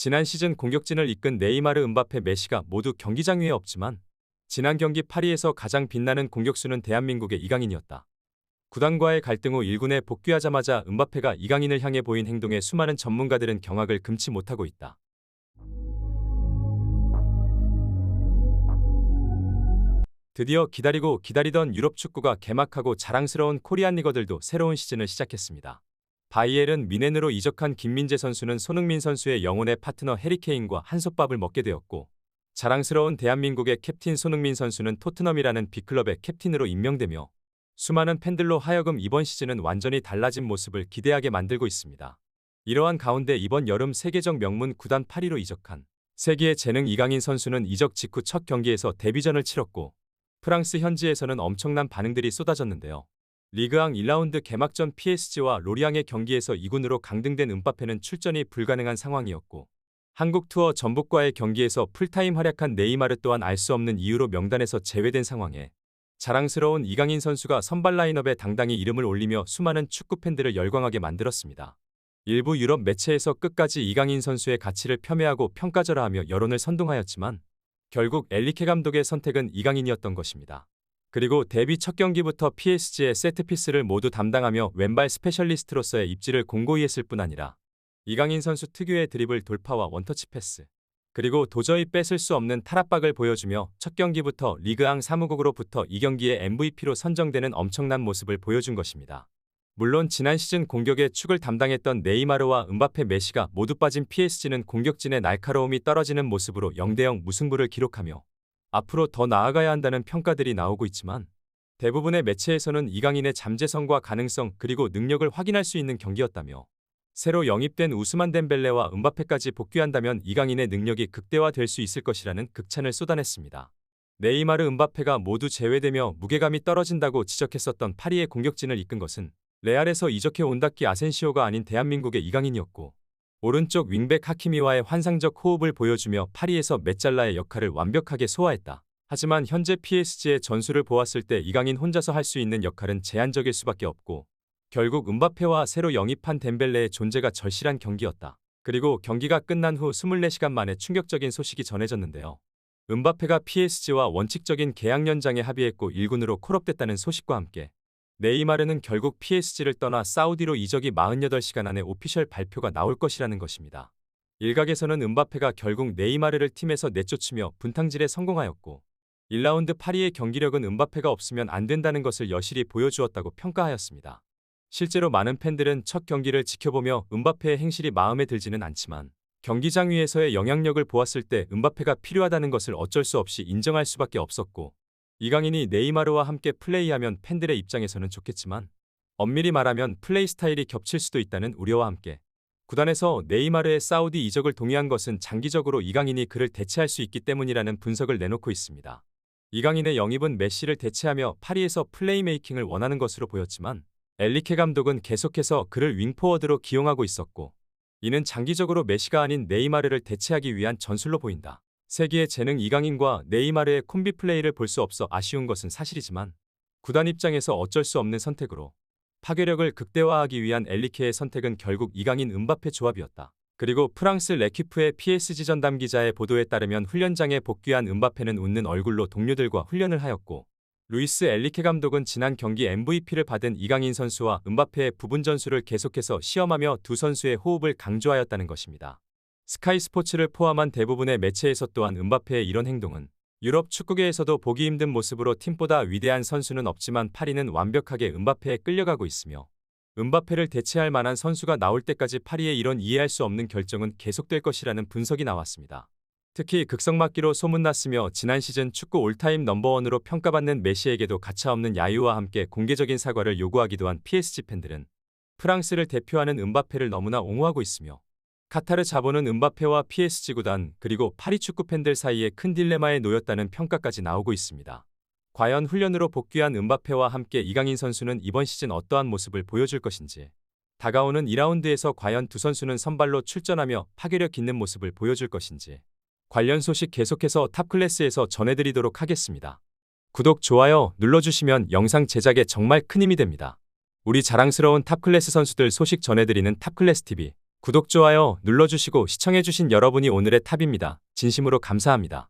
지난 시즌 공격진을 이끈 네이마르, 음바페, 메시가 모두 경기장 위에 없지만 지난 경기 파리에서 가장 빛나는 공격수는 대한민국의 이강인이었다. 구단과의 갈등 후 1군에 복귀하자마자 음바페가 이강인을 향해 보인 행동에 수많은 전문가들은 경악을 금치 못하고 있다. 드디어 기다리고 기다리던 유럽 축구가 개막하고 자랑스러운 코리안 리거들도 새로운 시즌을 시작했습니다. 바이에른 뮌헨으로 이적한 김민재 선수는 손흥민 선수의 영혼의 파트너 해리 케인과 한솥밥을 먹게 되었고, 자랑스러운 대한민국의 캡틴 손흥민 선수는 토트넘이라는 빅클럽의 캡틴으로 임명되며 수많은 팬들로 하여금 이번 시즌은 완전히 달라진 모습을 기대하게 만들고 있습니다. 이러한 가운데 이번 여름 세계적 명문 구단 파리로 이적한 세기의 재능 이강인 선수는 이적 직후 첫 경기에서 데뷔전을 치렀고, 프랑스 현지에서는 엄청난 반응들이 쏟아졌는데요. 리그앙 1라운드 개막전 PSG와 로리앙의 경기에서 2군으로 강등된 음바페는 출전이 불가능한 상황이었고, 한국 투어 전북과의 경기에서 풀타임 활약한 네이마르 또한 알 수 없는 이유로 명단에서 제외된 상황에 자랑스러운 이강인 선수가 선발 라인업에 당당히 이름을 올리며 수많은 축구 팬들을 열광하게 만들었습니다. 일부 유럽 매체에서 끝까지 이강인 선수의 가치를 폄훼하고 평가절하하며 여론을 선동하였지만 결국 엔리케 감독의 선택은 이강인이었던 것입니다. 그리고 데뷔 첫 경기부터 PSG의 세트피스를 모두 담당하며 왼발 스페셜리스트로서의 입지를 공고히 했을 뿐 아니라 이강인 선수 특유의 드리블 돌파와 원터치 패스, 그리고 도저히 뺏을 수 없는 탈압박을 보여주며 첫 경기부터 리그앙 사무국으로부터 이 경기의 MVP로 선정되는 엄청난 모습을 보여준 것입니다. 물론 지난 시즌 공격의 축을 담당했던 네이마르와 음바페, 메시가 모두 빠진 PSG는 공격진의 날카로움이 떨어지는 모습으로 0대0 무승부를 기록하며 앞으로 더 나아가야 한다는 평가들이 나오고 있지만, 대부분의 매체에서는 이강인의 잠재성과 가능성 그리고 능력을 확인할 수 있는 경기였다며 새로 영입된 우스만 덴벨레와 음바페까지 복귀한다면 이강인의 능력이 극대화될 수 있을 것이라는 극찬을 쏟아냈습니다. 네이마르, 음바페가 모두 제외되며 무게감이 떨어진다고 지적했었던 파리의 공격진을 이끈 것은 레알에서 이적해 온다키 아센시오가 아닌 대한민국의 이강인이었고, 오른쪽 윙백 하키미와의 환상적 호흡을 보여주며 파리에서 메잘라의 역할을 완벽하게 소화했다. 하지만 현재 PSG의 전술을 보았을 때 이강인 혼자서 할 수 있는 역할은 제한적일 수밖에 없고, 결국 음바페와 새로 영입한 덴벨레의 존재가 절실한 경기였다. 그리고 경기가 끝난 후 24시간 만에 충격적인 소식이 전해졌는데요. 음바페가 PSG와 원칙적인 계약 연장에 합의했고 1군으로 콜업됐다는 소식과 함께 네이마르는 결국 PSG를 떠나 사우디로 이적이 48시간 안에 오피셜 발표가 나올 것이라는 것입니다. 일각에서는 음바페가 결국 네이마르를 팀에서 내쫓으며 분탕질에 성공하였고, 1라운드 파리의 경기력은 음바페가 없으면 안 된다는 것을 여실히 보여주었다고 평가하였습니다. 실제로 많은 팬들은 첫 경기를 지켜보며 음바페의 행실이 마음에 들지는 않지만 경기장 위에서의 영향력을 보았을 때 음바페가 필요하다는 것을 어쩔 수 없이 인정할 수밖에 없었고, 이강인이 네이마르와 함께 플레이하면 팬들의 입장에서는 좋겠지만 엄밀히 말하면 플레이 스타일이 겹칠 수도 있다는 우려와 함께 구단에서 네이마르의 사우디 이적을 동의한 것은 장기적으로 이강인이 그를 대체할 수 있기 때문이라는 분석을 내놓고 있습니다. 이강인의 영입은 메시를 대체하며 파리에서 플레이메이킹을 원하는 것으로 보였지만 엔리케 감독은 계속해서 그를 윙포워드로 기용하고 있었고, 이는 장기적으로 메시가 아닌 네이마르를 대체하기 위한 전술로 보인다. 세기의 재능 이강인과 네이마르의 콤비 플레이를 볼 수 없어 아쉬운 것은 사실이지만 구단 입장에서 어쩔 수 없는 선택으로 파괴력을 극대화하기 위한 엔리케의 선택은 결국 이강인 음바페 조합이었다. 그리고 프랑스 레키프의 PSG 전담 기자의 보도에 따르면 훈련장에 복귀한 음바페는 웃는 얼굴로 동료들과 훈련을 하였고, 루이스 엔리케 감독은 지난 경기 MVP를 받은 이강인 선수와 음바페의 부분 전술을 계속해서 시험하며 두 선수의 호흡을 강조하였다는 것입니다. 스카이 스포츠를 포함한 대부분의 매체에서 또한 음바페의 이런 행동은 유럽 축구계에서도 보기 힘든 모습으로 팀보다 위대한 선수는 없지만 파리는 완벽하게 음바페에 끌려가고 있으며 음바페를 대체할 만한 선수가 나올 때까지 파리의 이런 이해할 수 없는 결정은 계속될 것이라는 분석이 나왔습니다. 특히 극성맞기로 소문났으며 지난 시즌 축구 올타임 넘버원으로 평가받는 메시에게도 가차없는 야유와 함께 공개적인 사과를 요구하기도 한 PSG 팬들은 프랑스를 대표하는 음바페를 너무나 옹호하고 있으며 카타르 자본은 음바페와 PSG 구단 그리고 파리 축구 팬들 사이에 큰 딜레마에 놓였다는 평가까지 나오고 있습니다. 과연 훈련으로 복귀한 음바페와 함께 이강인 선수는 이번 시즌 어떠한 모습을 보여줄 것인지, 다가오는 2라운드에서 과연 두 선수는 선발로 출전하며 파괴력 있는 모습을 보여줄 것인지 관련 소식 계속해서 탑클래스에서 전해드리도록 하겠습니다. 구독, 좋아요 눌러주시면 영상 제작에 정말 큰 힘이 됩니다. 우리 자랑스러운 탑클래스 선수들 소식 전해드리는 탑클래스TV 구독, 좋아요 눌러주시고 시청해주신 여러분이 오늘의 탑입니다. 진심으로 감사합니다.